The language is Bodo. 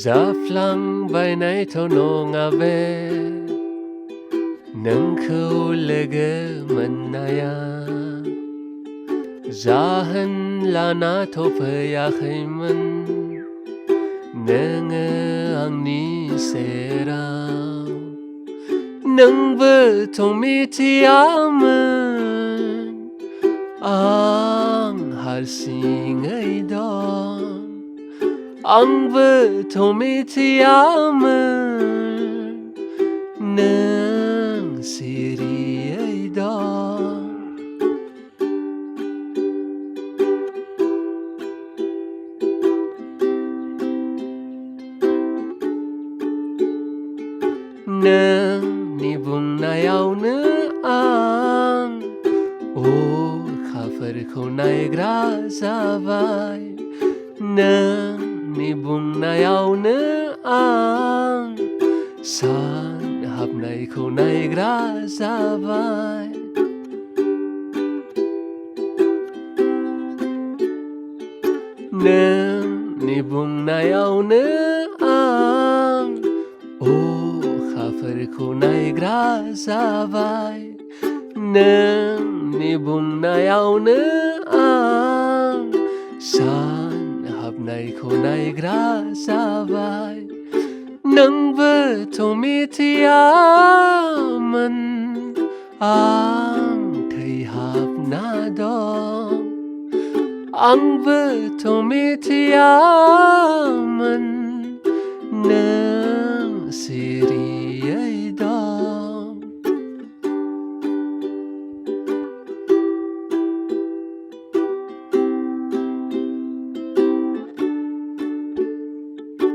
जाफ्लांबायनायथ' नङा बे नोंखौ लोगो मोननाया जाहोन लानाथ' फैयाखैमोन नोङो आंनि सेराव नोंबोथ' मिथियामोन आं हारसिङै दं आंबोथ' मिथियामोन नों सिरियै दं नोंनि बुंनायावनो आं अखाफोरखौ नायग्रा जाबाय नोंनि बुंनायावनो आं सान हाबनायखौ नायग्रा जाबाय नोंनि बुंनायावनो आं अखाफोरखौ नायग्रा जाबाय नोंनि बुंनायावनो आं सान हाबनायखौ नायग्रा जाबाय नोंबोथ' मिथियामोन आं थैहाबना दं आंबोथ' मिथियामोन नों सिरि